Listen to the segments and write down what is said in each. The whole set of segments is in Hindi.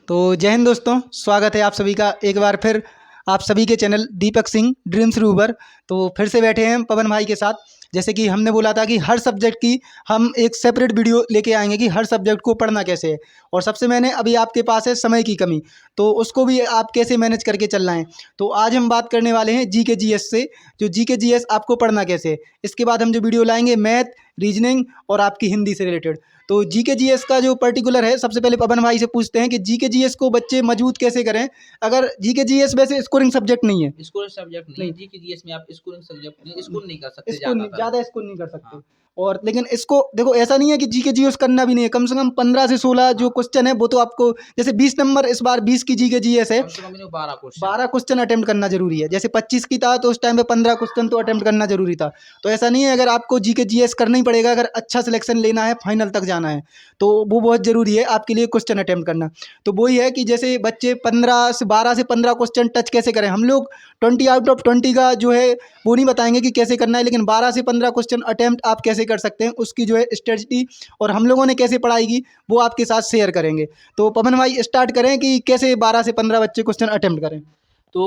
तो जय हिंद दोस्तों, स्वागत है आप सभी का एक बार फिर आप सभी के चैनल दीपक सिंह ड्रीम्स रूबर। तो फिर से बैठे हैं पवन भाई के साथ। जैसे कि हमने बोला था कि हर सब्जेक्ट की हम एक सेपरेट वीडियो लेके आएंगे कि हर सब्जेक्ट को पढ़ना कैसे है। और सबसे मैंने अभी आपके पास है समय की कमी, तो उसको भी आप कैसे मैनेज करके चलना है। तो आज हम बात करने वाले हैं जी के जी एस से, जो जी के जी एस आपको पढ़ना कैसे है। इसके बाद हम जो वीडियो लाएंगे मैथ, रीजनिंग और आपकी हिंदी से रिलेटेड। तो जी के जी एस का जो पर्टिकुलर है, सबसे पहले पवन भाई से पूछते हैं कि जी के जी एस को बच्चे मजबूत कैसे करें। अगर जी के जी एस वैसे स्कोरिंग सब्जेक्ट नहीं है, स्कोर सब्जेक्ट नहीं है। नहीं जी के जीएस में आप स्कोरिंग सब्जेक्ट नहीं स्कोर नहीं कर सकते इसको ज्यादातर। ज़्यादा इसको नहीं कर सकते। हाँ और लेकिन इसको देखो, ऐसा नहीं है कि जी के जी एस करना भी नहीं है। कम से कम 15 से 16 जो हाँ, क्वेश्चन है वो तो आपको, जैसे 20 नंबर इस बार 20 की जी के जी एस है, कम से कम इन्हें 12 क्वेश्चन। 12 क्वेश्चन अटेम्प्ट करना जरूरी है। जैसे 25 की था तो उस टाइम पे 15 क्वेश्चन तो अटेम्प्ट करना जरूरी था। तो ऐसा नहीं है, अगर आपको जी के जी एस करना ही पड़ेगा, अगर अच्छा सिलेक्शन लेना है, फाइनल तक जाना है, तो वो बहुत ज़रूरी है आपके लिए क्वेश्चन अटेम्प्ट करना। तो वही है कि जैसे बच्चे 12 से 15 क्वेश्चन टच कैसे करें। हम लोग 20 आउट ऑफ 20 का जो है वो नहीं बताएंगे कि कैसे करना है, लेकिन 12 से 15 क्वेश्चन अटेम्प्ट आप कैसे कर सकते हैं, उसकी जो है स्ट्रेटजी और हम लोगों ने कैसे पढ़ाई की वो आपके साथ शेयर करेंगे। तो पवन भाई स्टार्ट करें कि कैसे 12 से 15 बच्चे क्वेश्चन अटेम्प्ट करें। तो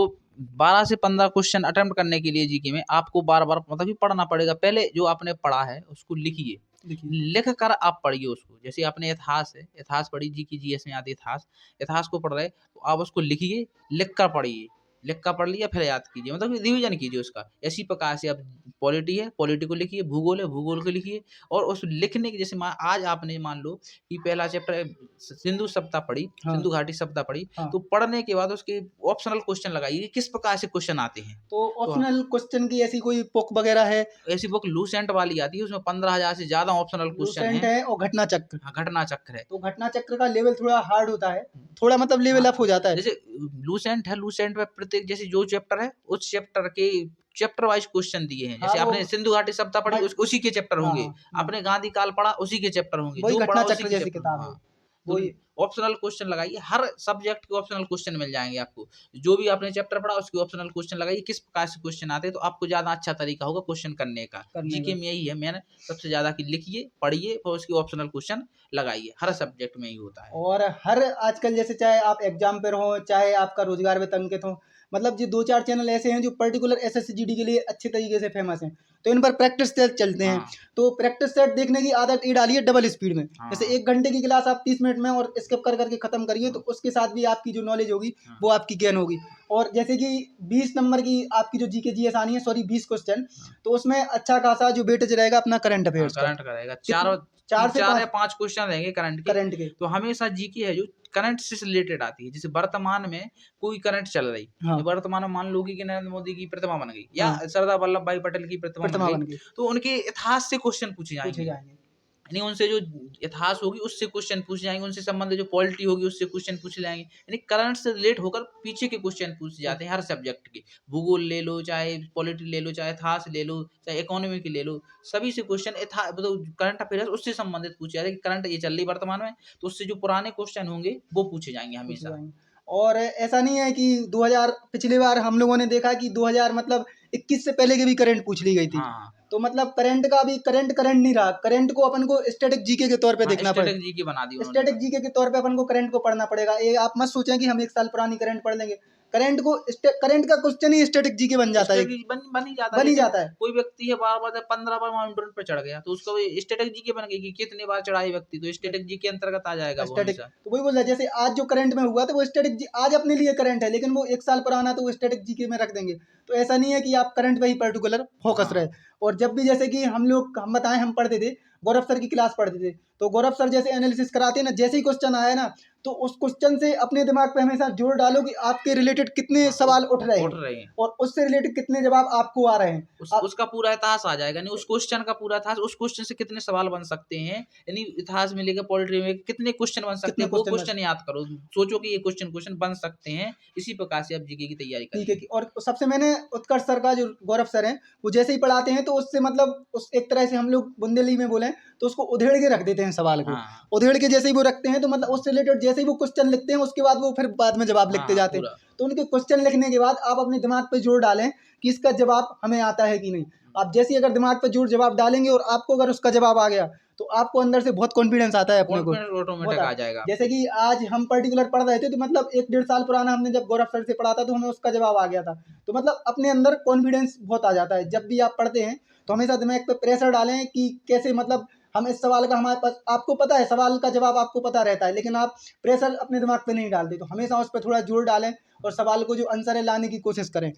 12 से 15 क्वेश्चन अटेम्प्ट करने के लिए जीके में आपको बार बार मतलब कि पढ़ना पड़ेगा। पहले जो आपने पढ़ा है उसको लिखिए, लिख कर आप पढ़िए उसको। जैसे आपने इतिहास है, इतिहास पढ़ी, जी की जीएस में आती है इतिहास, इतिहास को पढ़ रहे तो आप उसको लिखिए, लिख कर पढ़िए। लिख कर पढ़ लिया फिर याद कीजिए, मतलब कि रिविजन कीजिए उसका। इसी प्रकार से आप पॉलिटी है, पॉलिटी को लिखिए, भूगोल है, भूगोल को लिखिए। और उस लिखने की जैसे आज आपने मान लो कि पहला चैप्टर सिंधु सभ्यता पढ़ी, हाँ सिंधु घाटी सभ्यता पढ़ी, हाँ। तो पढ़ने के बाद उसके ऑप्शनल क्वेश्चन लगाइए कि किस प्रकार से क्वेश्चन आते हैं। तो तो ऑप्शनल क्वेश्चन की ऐसी कोई बुक वगैरह है? ऐसी बुक लूसेंट वाली आती है, उसमें 15,000 से ज्यादा ऑप्शनल क्वेश्चन लूसेंट हैं। है और घटना चक्र। हाँ, घटना चक्र है। तो घटना चक्र का लेवल थोड़ा हार्ड होता है, थोड़ा मतलब लेवल हाँ, अप हो जाता है। जैसे लूसेंट है, लूसेंट में प्रत्येक जैसे जो चैप्टर है उस चैप्टर के चैप्टर वाइज क्वेश्चन दिए हैं। हाँ जैसे वो आपने सिंधु घाटी सभ्यता पढ़ी, उसी के चैप्टर हाँ होंगे। हाँ आपने गांधी काल पढ़ा, उसी के चैप्टर होंगे। वही जो पढ़ा घटना उसी चक्र के जैसी चैप्टर। किताब है हाँ, तो वही। ऑप्शनल क्वेश्चन लगाइए, हर सब्जेक्ट के ऑप्शनल क्वेश्चन मिल जाएंगे आपको। जो भी आपने चैप्टर पढ़ा उसके ऑप्शनल क्वेश्चन लगाइए, किस प्रकार से क्वेश्चन आते हैं, तो आपको ज्यादा अच्छा तरीका होगा क्वेश्चन करने का। करने जीके का। में यही है मैंने सबसे ज्यादा कि लिखिए, पढ़िए और उसके ऑप्शनल क्वेश्चन लगाइए। हर सब्जेक्ट में ही होता है। और हर आजकल जैसे चाहे आप एग्जाम पर हो, चाहे आपका रोजगार में अंकित हो, मतलब जो 2-4 चैनल ऐसे हैं जो पर्टिकुलर एसएससी जीडी के लिए अच्छे तरीके से फेमस हैं, तो इन पर प्रैक्टिस सेट चलते हैं। हाँ तो प्रैक्टिस सेट देखने की आदत ये डालिए डबल स्पीड में। जैसे हाँ 1 घंटे की क्लास आप 30 मिनट में और स्किप कर करके खत्म करिए, तो हाँ उसके साथ भी आपकी जो नॉलेज होगी हाँ वो आपकी गेन होगी। और जैसे कि 20 नंबर की आपकी जो जीके जीएस आनी है, सॉरी 20 क्वेश्चन, हाँ तो उसमें अच्छा खासा जो वेटेज रहेगा अपना करंट हाँ, अफेयर्स का। करंट का रहेगा। कितना? चार 4 से चार या 5 पांच क्वेश्चन रहेंगे करंट के। करंट के। तो हमेशा जीके है जो करंट से रिलेटेड आती है। जैसे वर्तमान में कोई करंट चल रही, हाँ वर्तमान में मान लो कि नरेंद्र मोदी की प्रतिमा बन गई या हाँ सरदार वल्लभ भाई पटेल की प्रतिमा बन प्रतिमा गई, बन गई, तो उनके इतिहास से क्वेश्चन पूछे पूछे जाएंगे। जाएंगे। यानी उनसे जो इतिहास होगी उससे क्वेश्चन पूछे जाएंगे, उनसे संबंधित जो पॉलिटी होगी उससे क्वेश्चन पूछे जाएंगे। यानी करंट से रिलेट होकर पीछे के क्वेश्चन पूछे जाते हैं हर सब्जेक्ट के। भूगोल ले लो, चाहे पॉलिटी ले लो, चाहे इतिहास ले लो, चाहे इकोनॉमी की ले लो, सभी से क्वेश्चन मतलब करंट अफेयर्स उससे संबंधित पूछे जाते हैं कि करंट ये चल रही वर्तमान में, तो उससे जो पुराने क्वेश्चन होंगे वो पूछे जाएंगे पूछे हमेशा। जाएंगे। और ऐसा नहीं है कि 2000, पिछली बार हम लोगों ने देखा कि 2000 मतलब 21 से पहले की भी करंट पूछ ली गई थी। हाँ तो मतलब करंट का भी करंट करंट नहीं रहा, करंट को अपन को स्टैटिक जीके के तौर पे हाँ, देखना पड़े। स्ट्रेटेजी की बना दी उन्होंने स्टैटिक बस। जीके के तौर पे अपन को करंट को पढ़ना पड़ेगा। ये आप मत सोचें कि हम 1 साल पुरानी करंट पढ़ लेंगे। करंट को करंट का क्वेश्चन ही स्टैटिक जीके बन जाता है, स्ट्रेटेजी बन ही जाता है। बन ही जैसे जाता है। कोई व्यक्ति है बार बार 15 बार माउंट पे चढ़ गया, तो उसका स्ट्रेटेजी के बन गई कि कितने बार चढ़ाई व्यक्ति, तो स्ट्रेटेजी के अंतर्गत आ जाएगा वो स्टैटिक हमेशा। तो वही बोल रहा है, जैसे आज जो करंट में हुआ तो वो स्टैटिक आज अपने लिए करंट है, लेकिन वो 1 साल पुराना तो वो स्टैटिक जीके में रख देंगे। तो ऐसा नहीं है कि आप करंट पे ही पर्टिकुलर फोकस हाँ रहे। और जब भी जैसे कि हम बताएं, हम पढ़ते थे, गौरव सर की क्लास पढ़ते थे, तो गौरव सर जैसे एनालिसिस कराते हैं ना, जैसे ही क्वेश्चन आया ना, तो उस क्वेश्चन से अपने दिमाग पे हमेशा जोर डालो कि आपके रिलेटेड कितने हाँ, सवाल उठ रहे उठ हैं रहे हैं। और उससे रिलेटेड कितने जवाब आपको आ रहे हैं। आप उसका पूरा इतिहास आ जाएगा, नहीं उस क्वेश्चन का पूरा इतिहास, उस क्वेश्चन से कितने सवाल बन सकते हैं, यानी इतिहास में लेकर पॉलिटी में कितने क्वेश्चन बन सकते कितने हैं, वो क्वेश्चन क्वेश्चन याद करो। सोचो कि ये क्वेश्चन बन सकते हैं। इसी प्रकार से आप जीके की तैयारी ठीक है करिए। और सबसे मैंने उत्कर्ष सर का, जो गौरव सर हैं, वो जैसे ही पढ़ाते हैं तो उससे मतलब उस एक तरह से हम लोग बुंदेली में बोलें तो उसको उधेड़ के रख देते हैं सवाल को। हाँ उधेड़ के जैसे ही वो रखते हैं तो मतलब उससे रिलेटेड जैसे ही वो क्वेश्चन लिखते हैं उसके बाद वो फिर बाद में जवाब हाँ लिखते हाँ जाते हैं। पूरा। तो उनके क्वेश्चन लिखने के बाद आप अपने दिमाग पे जोर डालें कि इसका जवाब हमें आता है कि नहीं। आप जैसे ही अगर दिमाग पे जोर जवाब डालेंगे और आपको अगर उसका जवाब आ गया तो आपको अंदर से बहुत कॉन्फिडेंस आता है अपने को। कॉन्फिडेंस ऑटोमेटिक आ जाएगा। जैसे कि आज हम पर्टिकुलर पढ़ रहे थे तो मतलब 1-1.5 साल पुराना हमने जब गौरव सर से पढ़ा था तो हमें उसका जवाब आ गया था। तो मतलब अपने अंदर कॉन्फिडेंस बहुत आ जाता है। जब भी आप पढ़ते हैं तो हमेशा दिमाग पे प्रेशर डालें कि कैसे मतलब हम इस सवाल का हमारे पास, आपको पता है सवाल का जवाब आपको पता रहता है, लेकिन आप प्रेशर अपने दिमाग पे नहीं डालते। तो हमेशा उस पर थोड़ा जोर डालें और सवाल को जो आंसर है लाने की कोशिश करें।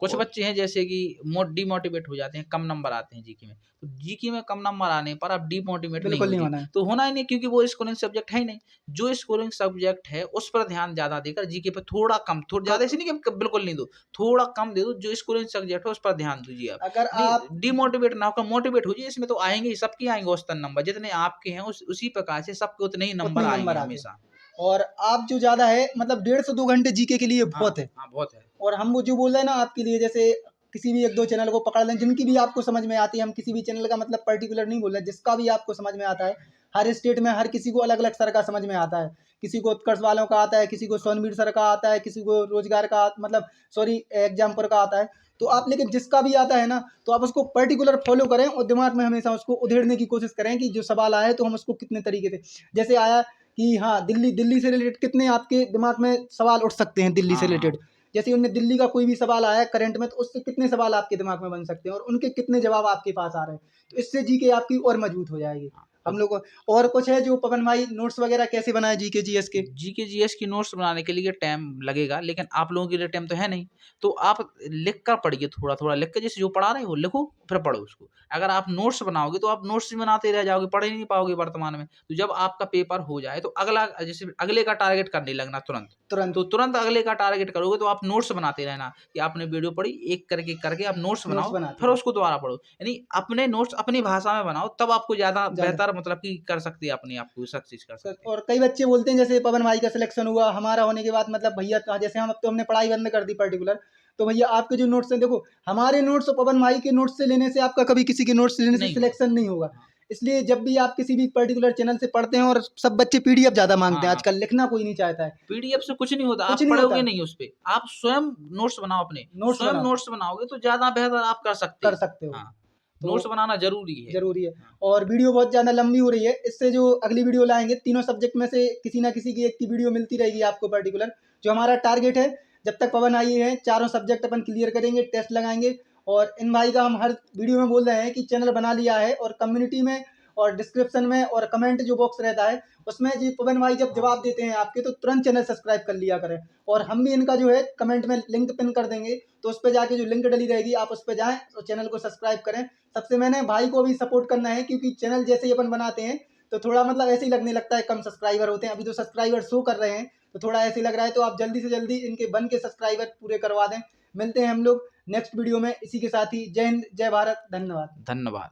कुछ बच्चे हैं जैसे कि डिमोटिवेट हो जाते हैं, कम नंबर आते हैं जीके में, तो जीके में कम नंबर आने पर आप डिमोटिवेट नहीं बिल्कुल नहीं होते, होना है। तो होना ही नहीं, क्योंकि वो स्कोरिंग सब्जेक्ट है ही नहीं। जो स्कोरिंग सब्जेक्ट है उस पर ध्यान ज्यादा देकर जीके पे थोड़ा कम, थोड़ा ज्यादा ऐसे नहीं कि बिल्कुल नहीं दो, थोड़ा कम दे दो। जो स्कोरिंग सब्जेक्ट है उस पर ध्यान दीजिए आप। अगर आप डिमोटिवेट ना होकर मोटिवेट हो जाइए। इसमें तो आएंगे ही, सबके आएंगे औसतन नंबर, जितने आपके हैं उसी प्रकार से सबके उतने ही नंबर उतने आएंगे नंबर आते हैं। हमेशा। और आप जो ज़्यादा है मतलब 1.5 से 2 घंटे जीके के लिए हाँ बहुत है। हाँ, बहुत है। और हम वो जो बोल रहे हैं ना आपके लिए, जैसे किसी भी 1-2 चैनल को पकड़ लें जिनकी भी आपको समझ में आती है। हम किसी भी चैनल का मतलब पर्टिकुलर नहीं बोल रहे, जिसका भी आपको समझ में आता है। हर स्टेट में हर किसी को अलग-अलग सर का समझ में आता है। किसी को उत्कर्ष वालों का आता है, किसी को सोनवीर सर का आता है, किसी को रोजगार का मतलब सॉरी एग्जाम्पल का आता है। तो आप लेकिन जिसका भी आता है ना तो आप उसको पर्टिकुलर फॉलो करें और दिमाग में हमेशा उसको उधेड़ने की कोशिश करें कि जो सवाल आया है तो हम उसको कितने तरीके से, जैसे आया कि हाँ दिल्ली से रिलेटेड कितने आपके दिमाग में सवाल उठ सकते हैं दिल्ली से हाँ हाँ, रिलेटेड। जैसे उनने दिल्ली का कोई भी सवाल आया है करंट में तो उससे कितने सवाल आपके दिमाग में बन सकते हैं और उनके कितने जवाब आपके पास आ रहे हैं। तो इससे जीके आपकी और मजबूत हो जाएगी। हम लोग को और कुछ है जो पवन भाई नोट्स वगैरह कैसे बनाए जीके जीएस के? जीके जीएस की नोट्स बनाने के लिए टाइम लगेगा, लेकिन आप लोगों के लिए टाइम तो है नहीं, तो आप लिख कर पढ़िए, थोड़ा थोड़ा लिख कर, जैसे जो पढ़ा रहे हो लिखो फिर पढ़ो उसको। अगर आप नोट्स बनाओगे तो आप नोट्स ही बनाते रह जाओगे, पढ़ ही नहीं पाओगे वर्तमान में। तो जब आपका पेपर हो जाए तो अगला, जैसे अगले का टारगेट करने लगना तुरंत, तुरंत तो तुरंत अगले का टारगेट करोगे तो आप नोट्स बनाते रहना कि आपने वीडियो पढ़ी, एक करके करके आप नोट्स नोट्स बनाओ, बनाते फिर हैं उसको दोबारा पढ़ो। यानी अपने नोट्स अपनी भाषा में बनाओ, तब आपको ज्यादा ज़्यादा। बेहतर मतलब कि कर सकते हैं, अपने आप को सक्सेस कर सकते हैं। और कई बच्चे बोलते हैं जैसे पवन भाई का सिलेक्शन हुआ हमारा होने के बाद मतलब भैया जैसे हम अब तो हमने पढ़ाई बंद कर दी पर्टिकुलर। तो भैया आपके जो नोट्स हैं देखो हमारे नोट्स और पवन भाई के नोट्स से लेने से आपका कभी किसी के नोट्स लेने से नहीं होगा। सिलेक्शन नहीं होगा। हाँ इसलिए जब भी आप किसी भी पर्टिकुलर चैनल से पढ़ते हैं, और सब बच्चे पीडीएफ ज़्यादा मांगते हाँ हैं हाँ, आजकल, लिखना कोई नहीं चाहता है। पीडीएफ से कुछ नहीं होता, कुछ आप नहीं होता पढ़ोगे है, नहीं उस पे, आप स्वयं नोट्स बनाओ अपने, नोट्स स्वयं बनाओ नोट्स बनाओगे तो ज़्यादा बेहतर आप कर सकते कर हैं। सकते हो। हाँ, तो नोट्स बनाना ज़रूरी है। ज़रूरी है। हाँ, और वीडियो बहुत ज़्यादा लंबी हो रही है, इससे जो अगली वीडियो लाएँगे तीनों सब्जेक्ट में से किसी न किसी की एक की वीडियो मिलती रहेगी आपको पर्टिकुलर। जो हमारा टारगेट है जब तक पवन आई है चारों सब्जेक्ट अपन क्लियर करेंगे, टेस्ट लगाएँगे। और इन भाई का हम हर वीडियो में बोल रहे हैं कि चैनल बना लिया है, और कम्युनिटी में और डिस्क्रिप्शन में और कमेंट जो बॉक्स रहता है उसमें जी पवन भाई जब हाँ, जवाब देते हैं आपके तो तुरंत चैनल सब्सक्राइब कर लिया करें। और हम भी इनका जो है कमेंट में लिंक पिन कर देंगे, तो उस पे जाके जो लिंक डली रहेगी आप उस पे जाएँ और चैनल को सब्सक्राइब करें। सबसे मैंने भाई को भी सपोर्ट करना है क्योंकि चैनल जैसे ही अपन बनाते हैं तो थोड़ा मतलब ऐसे ही लगने लगता है कम सब्सक्राइबर होते हैं। अभी तो सब्सक्राइबर शो कर रहे हैं तो थोड़ा ऐसे लग रहा है, तो आप जल्दी से जल्दी इनके बन के सब्सक्राइबर पूरे करवा दें। मिलते हैं हम लोग नेक्स्ट वीडियो में इसी के साथ ही। जय हिंद, जय भारत, धन्यवाद। धन्यवाद।